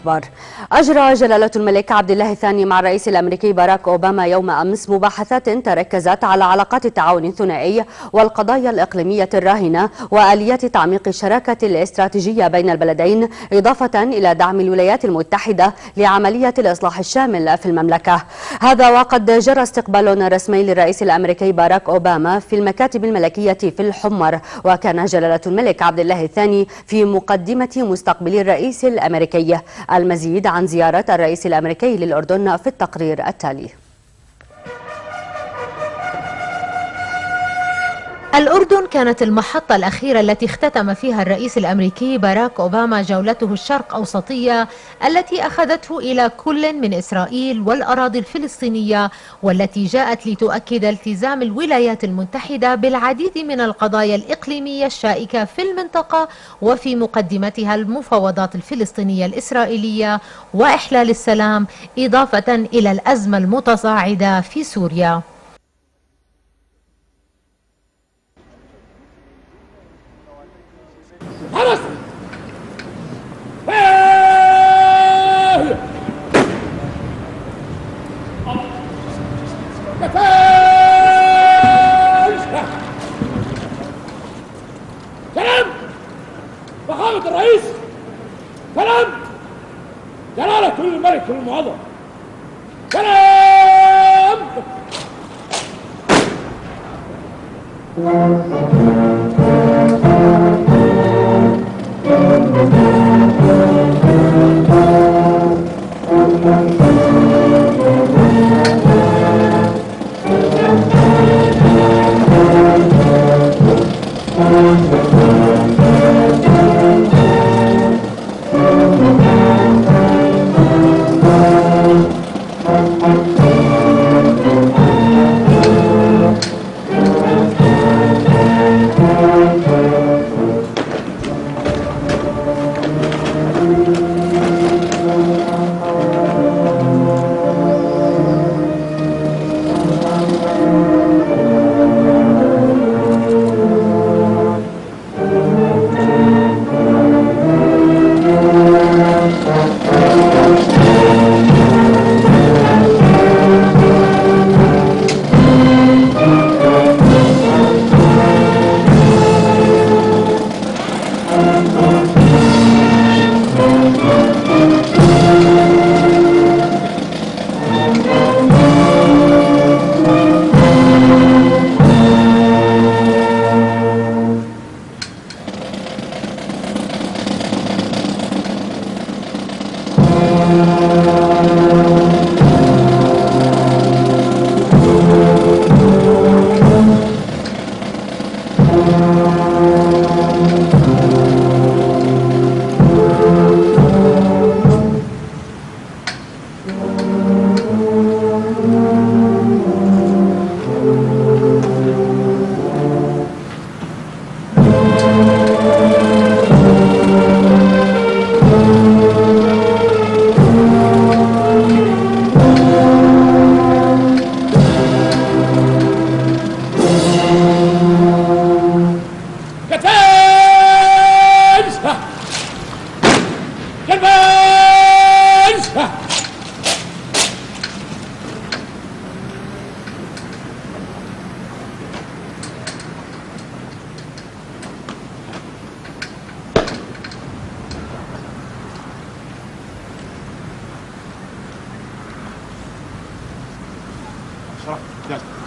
الأخبار. أجرى جلالة الملك عبد الله الثاني مع الرئيس الامريكي باراك اوباما يوم امس مباحثات تركزت على علاقات التعاون الثنائي والقضايا الاقليميه الراهنه واليات تعميق الشراكه الاستراتيجيه بين البلدين، اضافه الى دعم الولايات المتحده لعمليه الاصلاح الشامل في المملكه. هذا وقد جرى استقبال رسمي للرئيس الامريكي باراك اوباما في المكاتب الملكيه في الحمر، وكان جلالة الملك عبد الله الثاني في مقدمه مستقبل الرئيس الامريكي. المزيد عن زيارة الرئيس الامريكي للأردن في التقرير التالي. الأردن كانت المحطة الأخيرة التي اختتم فيها الرئيس الأمريكي باراك أوباما جولته الشرق أوسطية التي أخذته إلى كل من إسرائيل والأراضي الفلسطينية، والتي جاءت لتؤكد التزام الولايات المتحدة بالعديد من القضايا الإقليمية الشائكة في المنطقة، وفي مقدمتها المفاوضات الفلسطينية الإسرائيلية وإحلال السلام، إضافة إلى الأزمة المتصاعدة في سوريا. خلاص سلام فخامة الرئيس، سلام جلالة الملك المعظم، سلام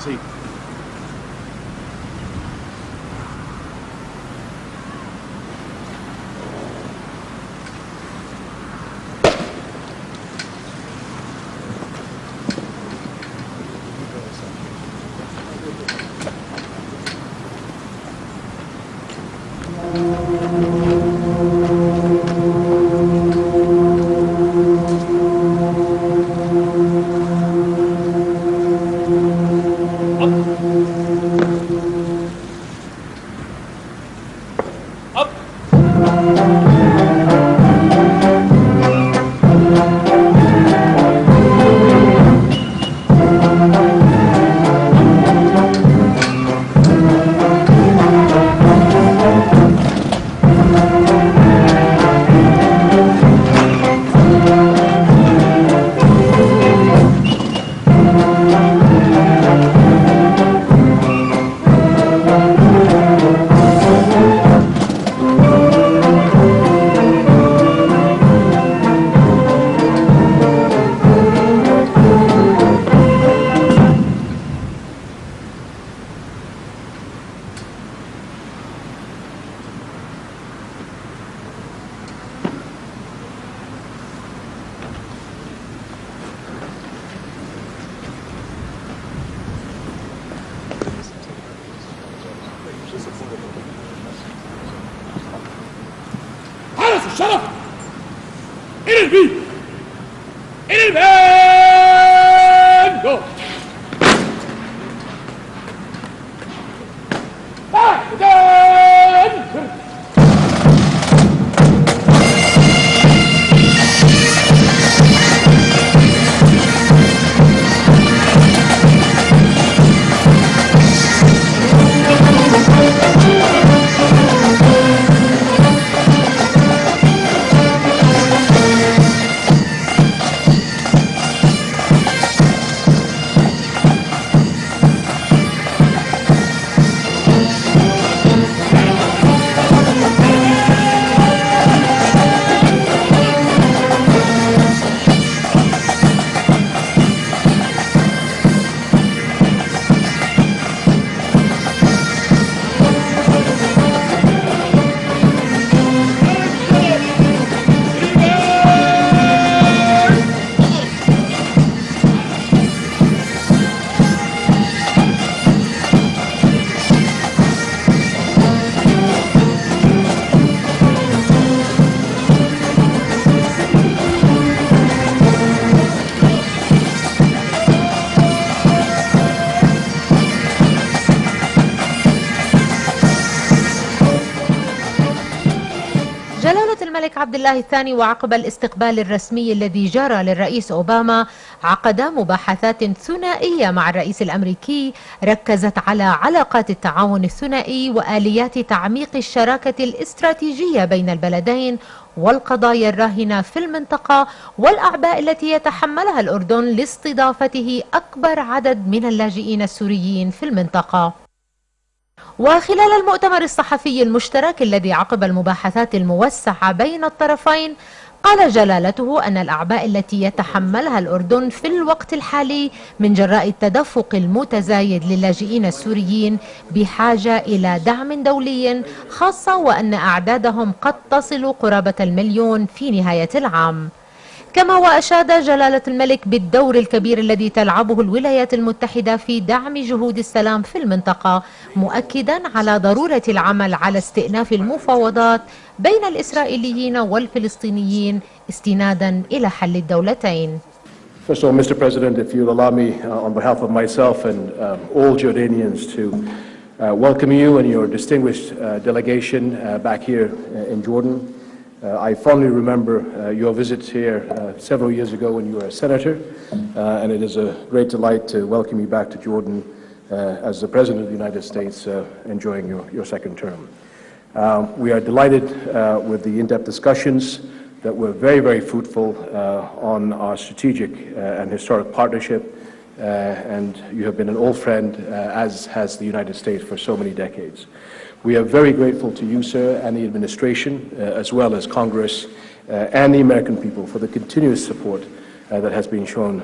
سيد. الفيل إلى البان جو الملك عبد الله الثاني وعقب الاستقبال الرسمي الذي جرى للرئيس أوباما عقدا مباحثات ثنائية مع الرئيس الأمريكي ركزت على علاقات التعاون الثنائي وآليات تعميق الشراكة الاستراتيجية بين البلدين والقضايا الراهنة في المنطقة والأعباء التي يتحملها الأردن لاستضافته أكبر عدد من اللاجئين السوريين في المنطقة. وخلال المؤتمر الصحفي المشترك الذي عقب المباحثات الموسعة بين الطرفين قال جلالته أن الأعباء التي يتحملها الأردن في الوقت الحالي من جراء التدفق المتزايد للاجئين السوريين بحاجة إلى دعم دولي، خاصة وأن أعدادهم قد تصل قرابة 1,000,000 في نهاية العام. كما وأشاد جلالة الملك بالدور الكبير الذي تلعبه الولايات المتحدة في دعم جهود السلام في المنطقة، مؤكدا على ضرورة العمل على استئناف المفاوضات بين الإسرائيليين والفلسطينيين استنادا إلى حل الدولتين. First of all, Mr. President, if you'll allow me on behalf of myself and all Jordanians to welcome you and your distinguished delegation back here in Jordan. I fondly remember your visit here several years ago when you were a senator, and it is a great delight to welcome you back to Jordan as the President of the United States enjoying your second term. We are delighted with the in-depth discussions that were very, very fruitful on our strategic and historic partnership, and you have been an old friend, as has the United States for so many decades. We are very grateful to you, sir, and the administration, as well as Congress and the American people for the continuous support that has been shown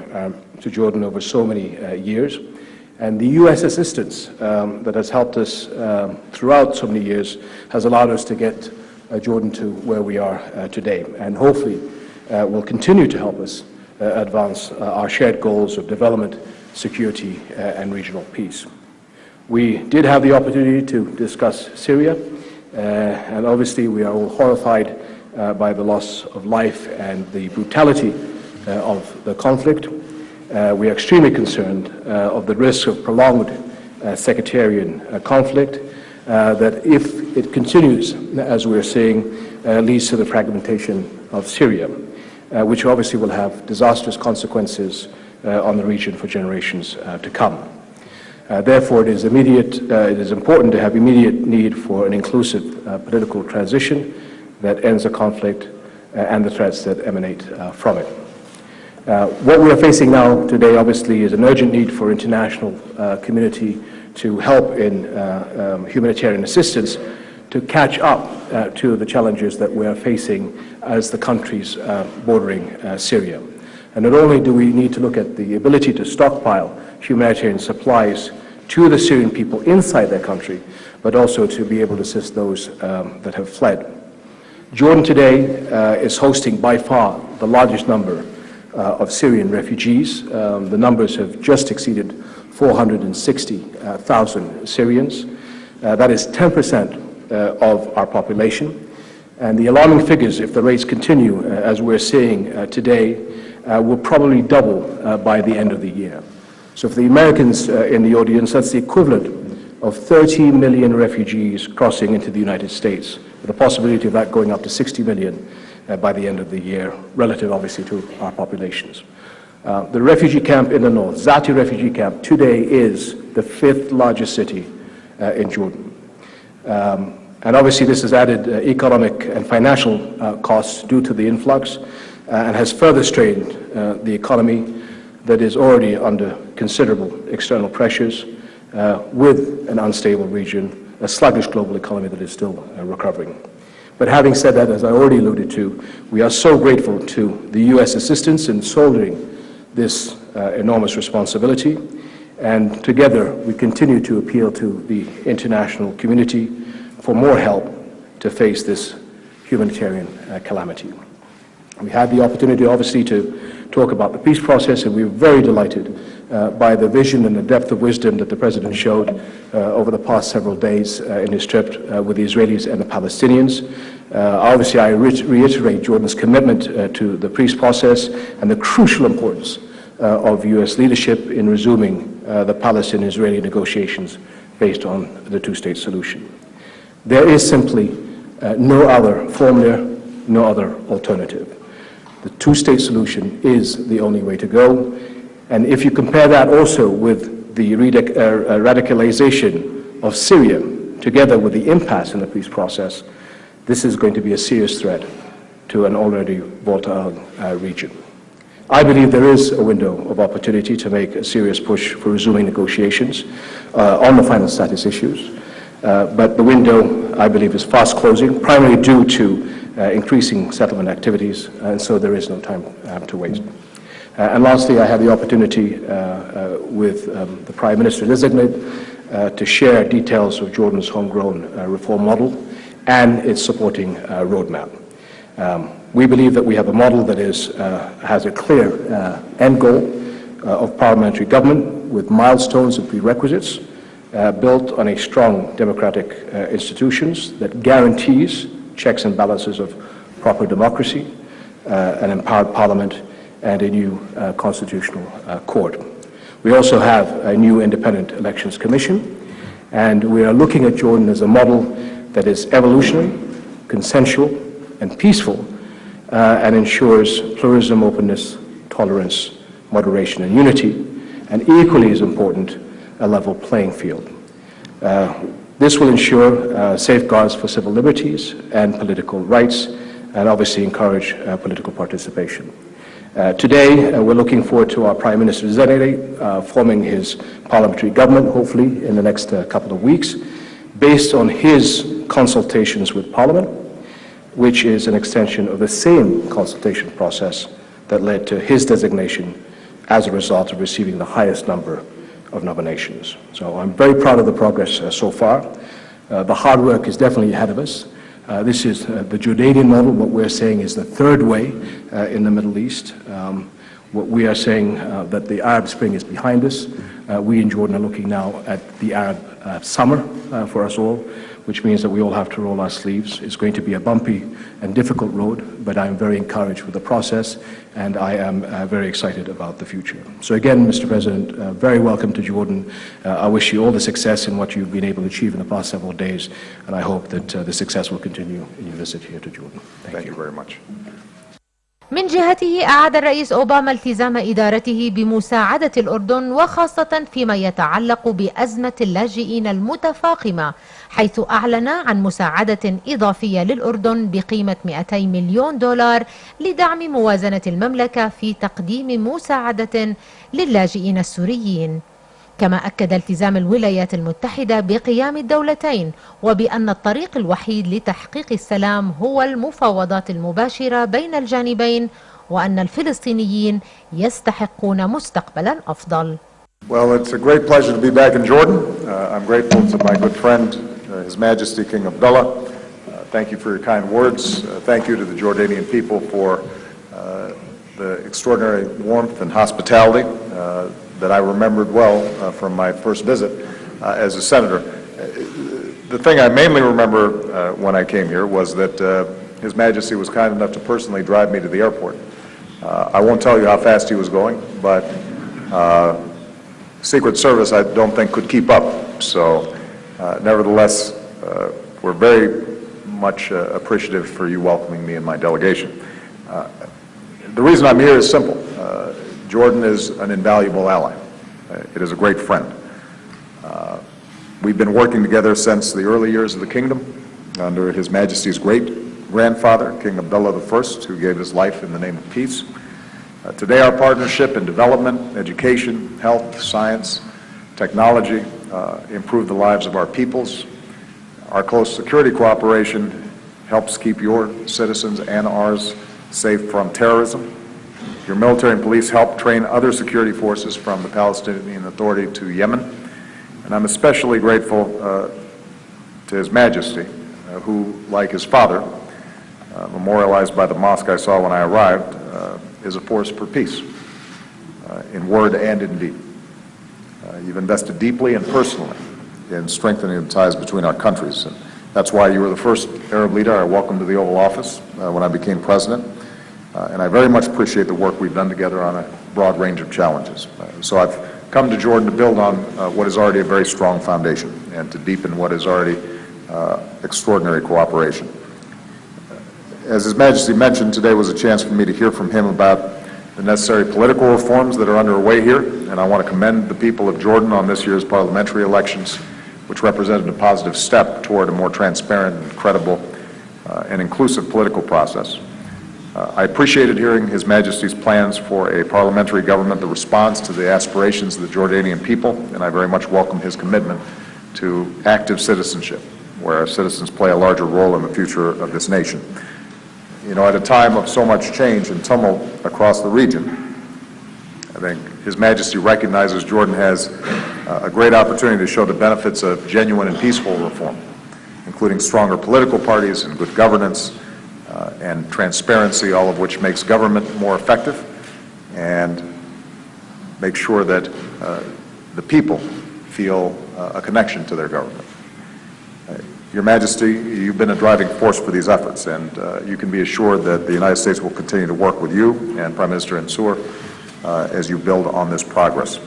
to Jordan over so many years. And the U.S. assistance that has helped us throughout so many years has allowed us to get Jordan to where we are today, and hopefully will continue to help us advance our shared goals of development, security, and regional peace. We did have the opportunity to discuss Syria, and obviously we are all horrified by the loss of life and the brutality of the conflict. We are extremely concerned of the risk of prolonged sectarian conflict that, if it continues, as we are seeing, leads to the fragmentation of Syria, which obviously will have disastrous consequences on the region for generations to come. Therefore, it is important to have immediate need for an inclusive political transition that ends the conflict and the threats that emanate from it. What we are facing now today, obviously, is an urgent need for international community to help in humanitarian assistance to catch up to the challenges that we are facing as the countries bordering Syria. And not only do we need to look at the ability to stockpile humanitarian supplies to the Syrian people inside their country, but also to be able to assist those that have fled. Jordan today is hosting by far the largest number of Syrian refugees. The numbers have just exceeded 460,000 Syrians. That is 10% of our population. And the alarming figures, if the rates continue as we're seeing today, will probably double by the end of the year. So for the Americans in the audience, that's the equivalent of 30 million refugees crossing into the United States, with the possibility of that going up to 60 million by the end of the year, relative obviously to our populations. The refugee camp in the north, Zati refugee camp, today is the 5th largest city in Jordan. And obviously this has added economic and financial costs due to the influx and has further strained the economy that is already under considerable external pressures with an unstable region, a sluggish global economy that is still recovering. But having said that, as I already alluded to, we are so grateful to the U.S. assistance in shouldering this enormous responsibility, and together we continue to appeal to the international community for more help to face this humanitarian calamity. We had the opportunity, obviously, to talk about the peace process, and we were very delighted by the vision and the depth of wisdom that the President showed over the past several days in his trip with the Israelis and the Palestinians. Obviously, I reiterate Jordan's commitment to the peace process and the crucial importance of U.S. leadership in resuming the Palestinian-Israeli negotiations based on the two-state solution. There is simply no other formula, no other alternative. The two-state solution is the only way to go. And if you compare that also with the radicalization of Syria, together with the impasse in the peace process, this is going to be a serious threat to an already volatile region. I believe there is a window of opportunity to make a serious push for resuming negotiations on the final status issues. But the window, I believe, is fast closing, primarily due to increasing settlement activities, and so there is no time to waste. And lastly, I had the opportunity with the Prime Minister-designate to share details of Jordan's homegrown reform model and its supporting roadmap. We believe that we have a model that has a clear end goal of parliamentary government with milestones and prerequisites built on a strong democratic institutions that guarantees checks and balances of proper democracy, an empowered parliament, and a new constitutional court. We also have a new independent elections commission, and we are looking at Jordan as a model that is evolutionary, consensual, and peaceful, and ensures pluralism, openness, tolerance, moderation, and unity, and equally as important, a level playing field. This will ensure safeguards for civil liberties and political rights, and obviously encourage political participation. Today, we're looking forward to our Prime Minister-designate forming his parliamentary government, hopefully in the next couple of weeks, based on his consultations with Parliament, which is an extension of the same consultation process that led to his designation as a result of receiving the highest number of nominations. So I'm very proud of the progress so far. The hard work is definitely ahead of us. This is the Jordanian model. What we're saying is the third way in the Middle East. What we are saying that the Arab Spring is behind us. We in Jordan are looking now at the Arab summer for us all, which means that we all have to roll our sleeves. It's going to be a bumpy and difficult road, but I'm very encouraged with the process, and I am very excited about the future. So again, Mr. President, very welcome to Jordan. I wish you all the success in what you've been able to achieve in the past several days, and I hope that the success will continue in your visit here to Jordan. Thank you very much. من جهته أعاد الرئيس أوباما التزام إدارته بمساعدة الأردن، وخاصة فيما يتعلق بأزمة اللاجئين المتفاقمة، حيث أعلن عن مساعدة إضافية للأردن بقيمة $200 مليون لدعم موازنة المملكة في تقديم مساعدة للاجئين السوريين. كما أكد التزام الولايات المتحدة بقيام الدولتين وبأن الطريق الوحيد لتحقيق السلام هو المفاوضات المباشرة بين الجانبين، وأن الفلسطينيين يستحقون مستقبلا أفضل. Well, it's a great pleasure to be back in Jordan. I'm grateful to my good friend, His Majesty King Abdullah. Thank you for your kind words. Thank you to the Jordanian people for the extraordinary warmth and hospitality that I remembered well from my first visit as a senator. The thing I mainly remember when I came here was that His Majesty was kind enough to personally drive me to the airport. I won't tell you how fast he was going, but Secret Service I don't think could keep up. So nevertheless, we're very much appreciative for you welcoming me and my delegation. The reason I'm here is simple. Jordan is an invaluable ally. It is a great friend. We've been working together since the early years of the kingdom under His Majesty's great-grandfather, King Abdullah I, who gave his life in the name of peace. Today our partnership in development, education, health, science, technology improve the lives of our peoples. Our close security cooperation helps keep your citizens and ours safe from terrorism. Your military and police help train other security forces from the Palestinian Authority to Yemen. And I'm especially grateful to His Majesty, who, like his father, memorialized by the mosque I saw when I arrived, is a force for peace, in word and in deed. You've invested deeply and personally in strengthening the ties between our countries. And that's why you were the first Arab leader I welcomed to the Oval Office when I became president. And I very much appreciate the work we've done together on a broad range of challenges. So I've come to Jordan to build on what is already a very strong foundation and to deepen what is already extraordinary cooperation. As His Majesty mentioned, today was a chance for me to hear from him about the necessary political reforms that are underway here, and I want to commend the people of Jordan on this year's parliamentary elections, which represented a positive step toward a more transparent and credible and inclusive political process. I appreciated hearing His Majesty's plans for a parliamentary government that responds to the aspirations of the Jordanian people, and I very much welcome his commitment to active citizenship, where our citizens play a larger role in the future of this nation. You know, at a time of so much change and tumult across the region, I think His Majesty recognizes Jordan has a great opportunity to show the benefits of genuine and peaceful reform, including stronger political parties and good governance and transparency, all of which makes government more effective and make sure that the people feel a connection to their government. Your Majesty, you've been a driving force for these efforts, and you can be assured that the United States will continue to work with you and Prime Minister Mansour as you build on this progress.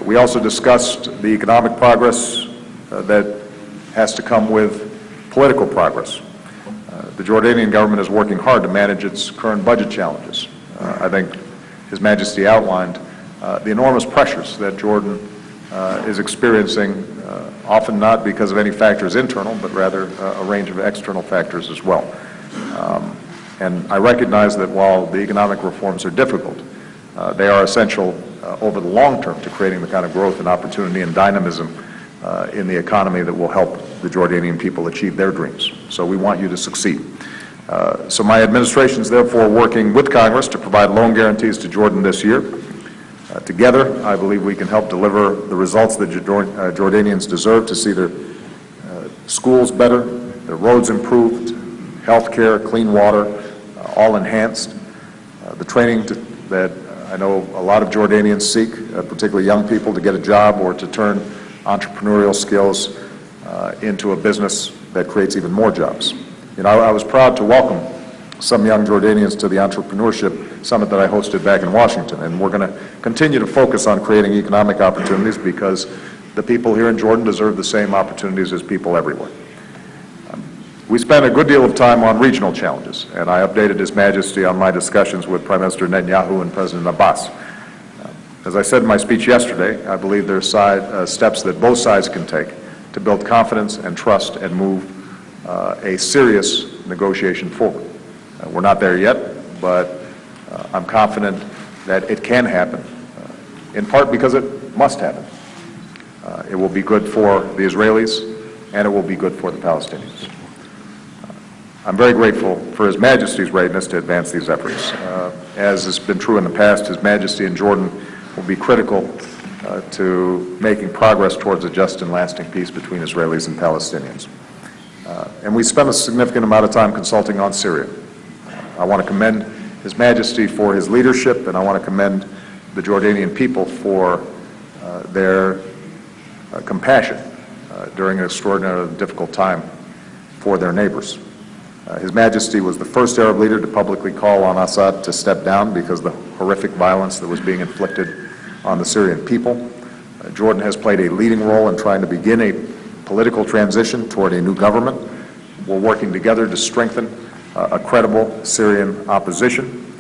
We also discussed the economic progress that has to come with political progress. The Jordanian government is working hard to manage its current budget challenges. I think His Majesty outlined the enormous pressures that Jordan is experiencing, often not because of any factors internal, but rather a range of external factors as well. And I recognize that while the economic reforms are difficult, they are essential over the long term to creating the kind of growth and opportunity and dynamism in the economy that will help the Jordanian people achieve their dreams. So we want you to succeed. So my administration is therefore working with Congress to provide loan guarantees to Jordan this year. Together, I believe we can help deliver the results that Jordanians deserve to see their schools better, their roads improved, health care, clean water, all enhanced. The training that I know a lot of Jordanians seek, particularly young people, to get a job or to turn entrepreneurial skills into a business that creates even more jobs. You know, I was proud to welcome some young Jordanians to the entrepreneurship summit that I hosted back in Washington, and we're going to continue to focus on creating economic opportunities because the people here in Jordan deserve the same opportunities as people everywhere. We spent a good deal of time on regional challenges, and I updated His Majesty on my discussions with Prime Minister Netanyahu and President Abbas. As I said in my speech yesterday, I believe there are steps that both sides can take to build confidence and trust and move a serious negotiation forward. We're not there yet, but I'm confident that it can happen, in part because it must happen. It will be good for the Israelis, and it will be good for the Palestinians. I'm very grateful for His Majesty's readiness to advance these efforts. As has been true in the past, His Majesty in Jordan will be critical to making progress towards a just and lasting peace between Israelis and Palestinians. And we spent a significant amount of time consulting on Syria. I want to commend His Majesty for his leadership, and I want to commend the Jordanian people for their compassion during an extraordinarily difficult time for their neighbors. His Majesty was the first Arab leader to publicly call on Assad to step down because of the horrific violence that was being inflicted on the Syrian people. Jordan has played a leading role in trying to begin a political transition toward a new government. We're working together to strengthen a credible Syrian opposition.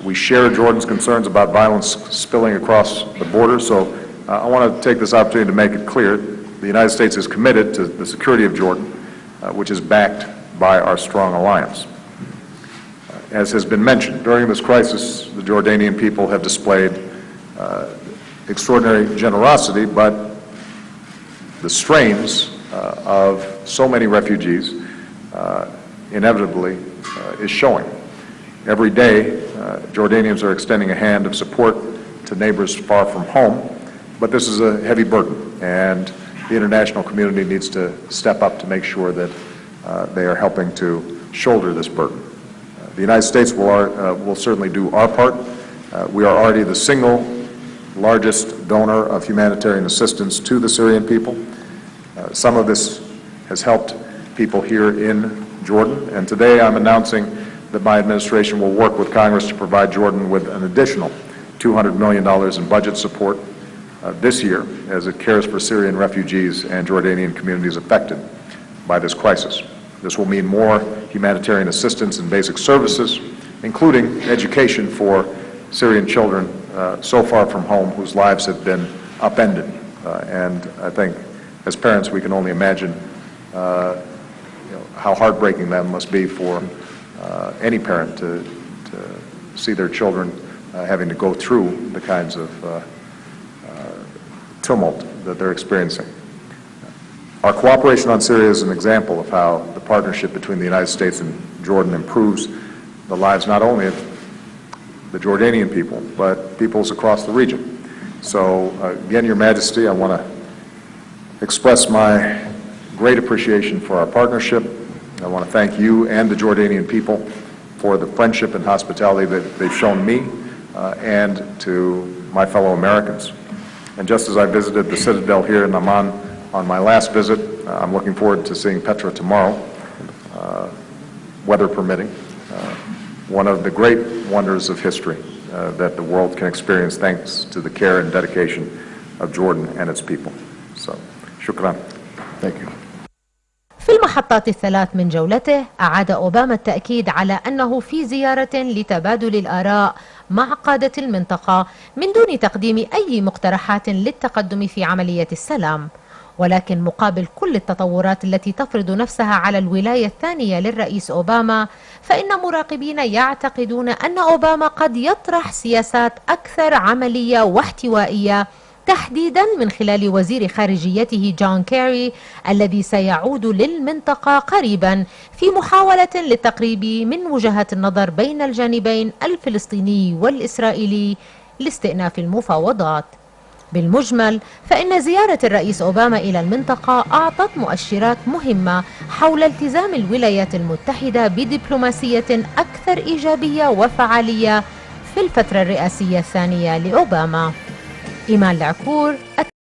We share Jordan's concerns about violence spilling across the border, so I want to take this opportunity to make it clear the United States is committed to the security of Jordan, which is backed by our strong alliance. As has been mentioned, during this crisis, the Jordanian people have displayed extraordinary generosity, but the strains of so many refugees inevitably is showing. Every day, Jordanians are extending a hand of support to neighbors far from home, but this is a heavy burden, and the international community needs to step up to make sure that they are helping to shoulder this burden. The United States will certainly do our part. We are already the single largest donor of humanitarian assistance to the Syrian people. Some of this has helped people here in Jordan, and today I'm announcing that my administration will work with Congress to provide Jordan with an additional $200 million in budget support this year as it cares for Syrian refugees and Jordanian communities affected by this crisis. This will mean more humanitarian assistance and basic services, including education for Syrian children so far from home whose lives have been upended. And I think as parents we can only imagine how heartbreaking that must be for any parent to see their children having to go through the kinds of tumult that they're experiencing. Our cooperation on Syria is an example of how the partnership between the United States and Jordan improves the lives not only of the Jordanian people, but peoples across the region. So again, Your Majesty, I want to express my great appreciation for our partnership. I want to thank you and the Jordanian people for the friendship and hospitality that they've shown me and to my fellow Americans. And just as I visited the Citadel here in Amman on my last visit, I'm looking forward to seeing Petra tomorrow, weather permitting, one of the great wonders of history that the world can experience thanks to the care and dedication of Jordan and its people. So, shukran. Thank you. في المحطات الثلاث من جولته أعاد أوباما التأكيد على أنه في زيارة لتبادل الآراء مع قادة المنطقة من دون تقديم أي مقترحات للتقدم في عملية السلام، ولكن مقابل كل التطورات التي تفرض نفسها على الولاية الثانية للرئيس أوباما، فإن مراقبين يعتقدون أن أوباما قد يطرح سياسات أكثر عملية واحتوائية، تحديدا من خلال وزير خارجيته جون كيري الذي سيعود للمنطقة قريبا في محاولة للتقريب من وجهة النظر بين الجانبين الفلسطيني والإسرائيلي لاستئناف المفاوضات. بالمجمل فإن زيارة الرئيس أوباما إلى المنطقة أعطت مؤشرات مهمة حول التزام الولايات المتحدة بدبلوماسية أكثر إيجابية وفعالية في الفترة الرئاسية الثانية لأوباما. إيمان العكور.